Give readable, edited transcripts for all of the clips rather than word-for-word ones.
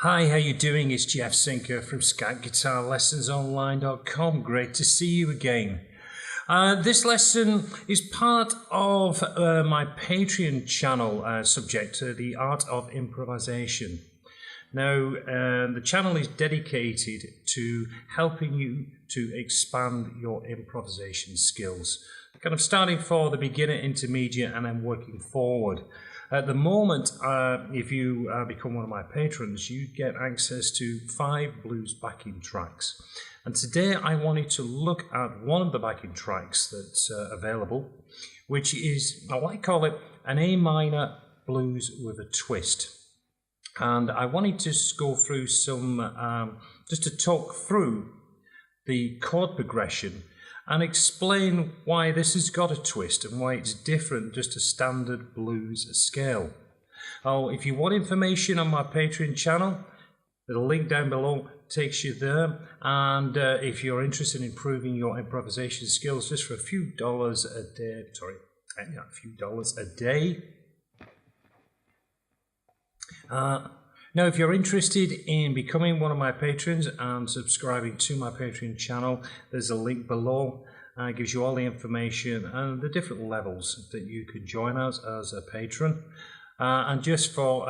Hi, how you doing? It's Jeff Sinker from SkyGuitarLessonsOnline.com. Great to see you again. This lesson is part of my Patreon channel subject to the Art of Improvisation. Now, the channel is dedicated to helping you to expand your improvisation skills, kind of starting for the beginner, intermediate, and then working forward. At the moment, if you become one of my patrons, you get access to 5 blues backing tracks. And today I wanted to look at one of the backing tracks that's available, which is, I like to call it an A minor blues with a twist. And I wanted to go through some, just to talk through the chord progression and explain why this has got a twist and why it's different just a standard blues scale. Oh, if you want information on my Patreon channel, the link down below takes you there. And if you're interested in improving your improvisation skills just for a few dollars a day, Now, if you're interested in becoming one of my patrons and subscribing to my Patreon channel, there's a link below. It gives you all the information and the different levels that you can join us as a patron. And just for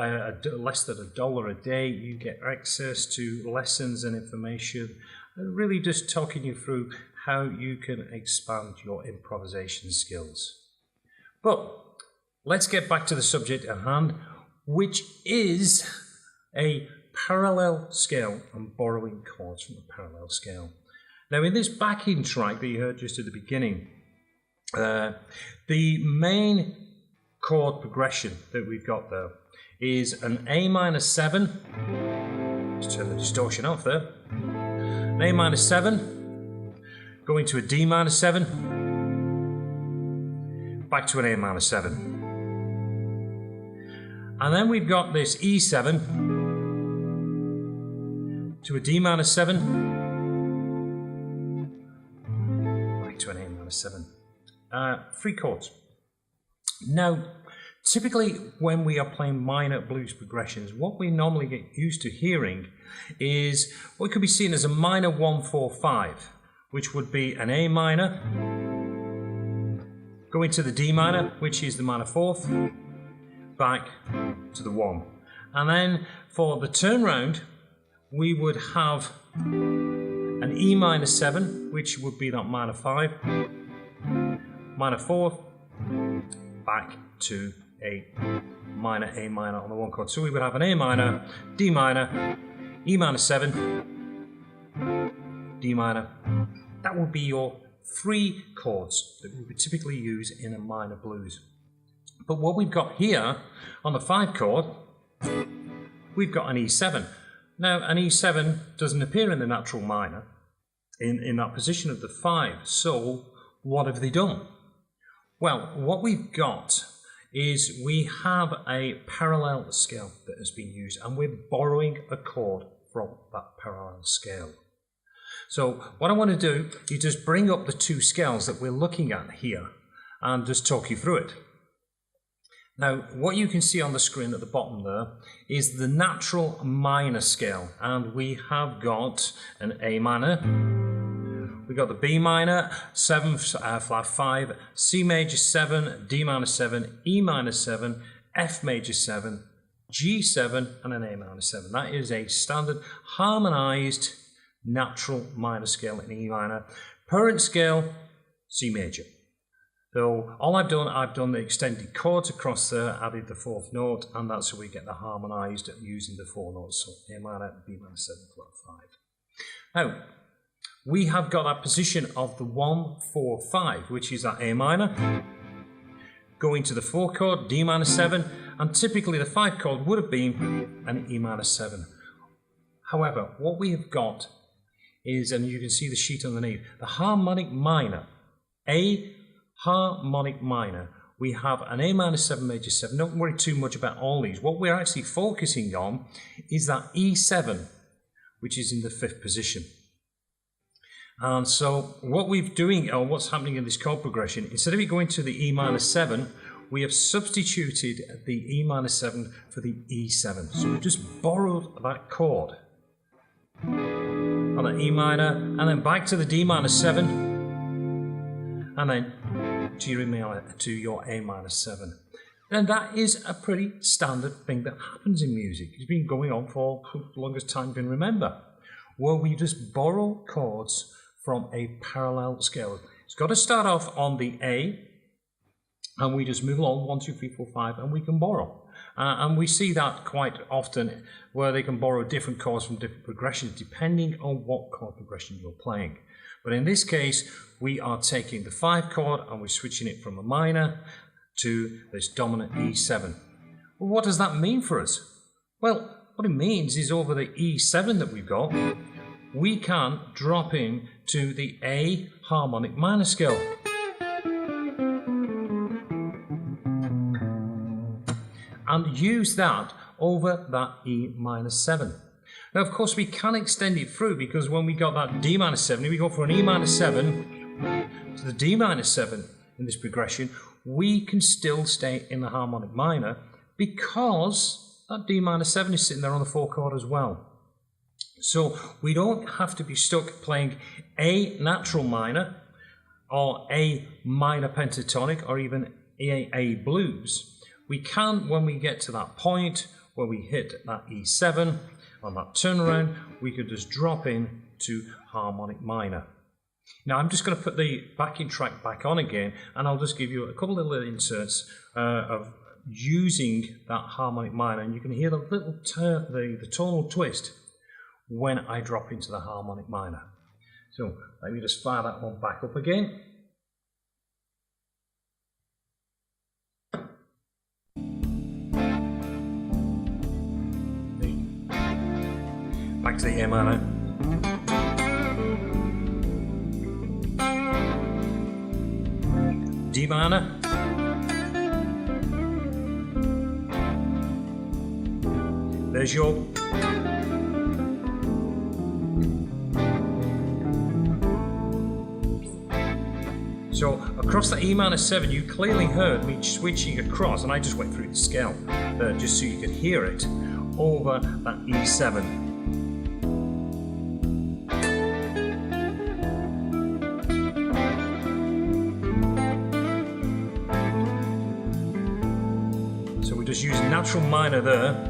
less than $1 a day, you get access to lessons and information, really just talking you through how you can expand your improvisation skills. But let's get back to the subject at hand, which is a parallel scale and borrowing chords from a parallel scale. Now, in this backing track that you heard just at the beginning, the main chord progression that we've got there is an A minor 7. Let's turn the distortion off there. An A minor 7, going to a D minor 7, back to an A minor 7. And then we've got this E7 to a D minor 7, back to an A minor 7. 3 chords. Now, typically when we are playing minor blues progressions, what we normally get used to hearing is what could be seen as a minor 1-4-5, which would be an A minor, going to the D minor, which is the minor 4th, back to the 1. And then for the turnaround, we would have an E minor 7, which would be that minor 5, minor 4th, back to a minor A minor on the 1 chord. So we would have an A minor, D minor, E minor 7, D minor. That would be your 3 chords that we would typically use in a minor blues. But what we've got here on the 5 chord, we've got an E7. Now, an E7 doesn't appear in the natural minor in that position of the 5. So what have they done? Well, what we've got is we have a parallel scale that has been used, and we're borrowing a chord from that parallel scale. So what I want to do is just bring up the 2 scales that we're looking at here and just talk you through it. Now, what you can see on the screen at the bottom there is the natural minor scale, and we have got an A minor, we've got the B minor, 7 flat 5, C major 7, D minor 7, E minor 7, F major 7, G7, and an A minor 7. That is a standard harmonized natural minor scale in E minor. Parent scale, C major. So all I've done the extended chords across there, added the 4th note, and that's how we get the harmonized using the 4 notes. So A minor, B minor 7, flat 5. Now, we have got that position of the 1-4-5, which is that A minor, going to the 4 chord, D minor 7, and typically the 5 chord would have been an E minor 7. However, what we have got is, and you can see the sheet underneath, the harmonic minor, A harmonic minor. We have an A minor 7 major 7. Don't worry too much about all these. What we're actually focusing on is that E7, which is in the 5th position. And so what we're doing, or what's happening in this chord progression, instead of it going to the E minor 7, we have substituted the E minor 7 for the E7. So we've just borrowed that chord on the E minor, and then back to the D minor 7, and then to your A minor 7. And that is a pretty standard thing that happens in music. It's been going on for the longest time you can remember, where we just borrow chords from a parallel scale. It's got to start off on the A, and we just move along 1, 2, 3, 4, 5, and we can borrow. And we see that quite often, where they can borrow different chords from different progressions depending on what chord progression you're playing. But in this case, we are taking the 5 chord and we're switching it from a minor to this dominant E7. Well, what does that mean for us? Well, what it means is over the E7 that we've got, we can drop in to the A harmonic minor scale. And use that over that E minor 7. Now, of course, we can extend it through, because when we got that D minor 7, we go from an E minor 7 to the D minor 7 in this progression, we can still stay in the harmonic minor, because that D minor 7 is sitting there on the 4 chord as well. So we don't have to be stuck playing A natural minor or A minor pentatonic or even A blues. We can, when we get to that point where we hit that E7 on that turnaround, we could just drop in to harmonic minor. Now I'm just going to put the backing track back on again, and I'll just give you a couple of little inserts of using that harmonic minor, and you can hear the little the tonal twist when I drop into the harmonic minor. So let me just fire that one back up again. Back to the A minor. D minor. There's your so across the E minor 7, you clearly heard me switching across, and I just went through the scale just so you could hear it over that E7. So we just use natural minor there.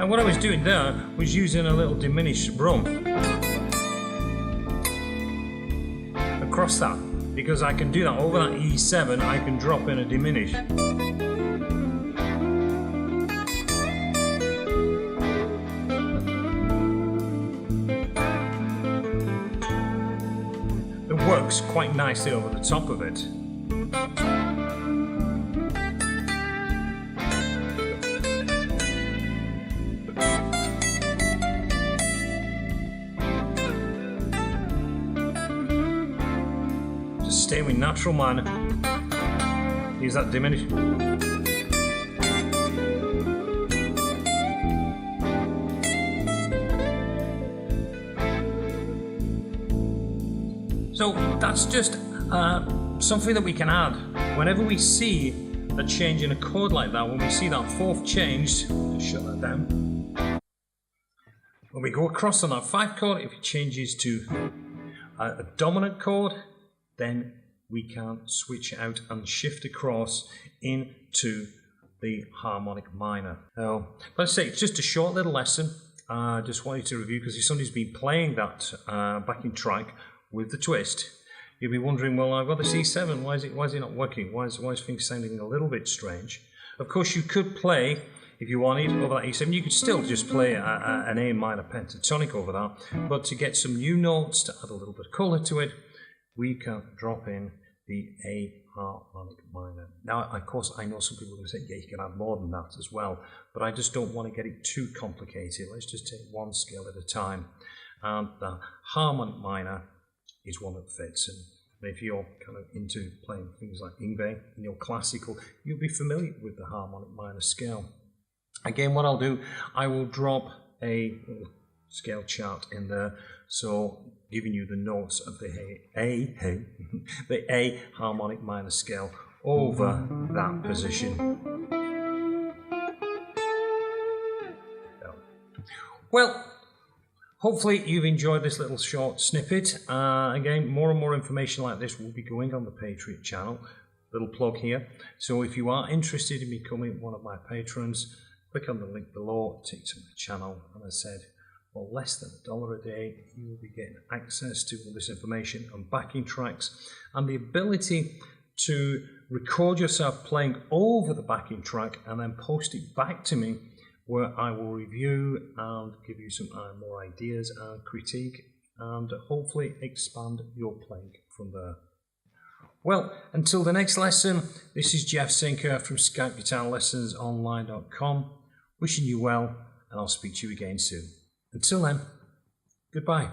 And what I was doing there was using a little diminished run across that, because I can do that over that E7. I can drop in a diminish. It works quite nicely over the top of it. Stay with natural minor. Use that diminish. So that's just something that we can add whenever we see a change in a chord like that. When we see that fourth change, just shut that down. When we go across on that 5 chord, if it changes to a dominant chord, then we can switch out and shift across into the harmonic minor. Now, let's say it's just a short little lesson. I just wanted to review, because if somebody's been playing that backing track with the twist, you'll be wondering, well, I've got the C7, why is it not working? Why is things sounding a little bit strange? Of course, you could play, if you wanted, over that E7, you could still just play an A minor pentatonic over that, but to get some new notes, to add a little bit of colour to it, we can drop in the A harmonic minor. Now, of course, I know some people will say, yeah, you can add more than that as well, but I just don't want to get it too complicated. Let's just take one scale at a time. And the harmonic minor is one that fits. And if you're kind of into playing things like Ingve and you're classical, you'll be familiar with the harmonic minor scale. Again, what I'll do, I will drop a scale chart in there, so giving you the notes of the the A harmonic minor scale over that position. Well, hopefully you've enjoyed this little short snippet. Again, more and more information like this will be going on the Patreon channel. Little plug here. So if you are interested in becoming one of my patrons, click on the link below, take to my channel, and as I said, for less than $1 a day, you will be getting access to all this information and backing tracks and the ability to record yourself playing over the backing track and then post it back to me, where I will review and give you some more ideas and critique and hopefully expand your playing from there. Well, until the next lesson, this is Jeff Sinker from SkypeGuitarLessonsOnline.com, wishing you well, and I'll speak to you again soon. Until then, goodbye.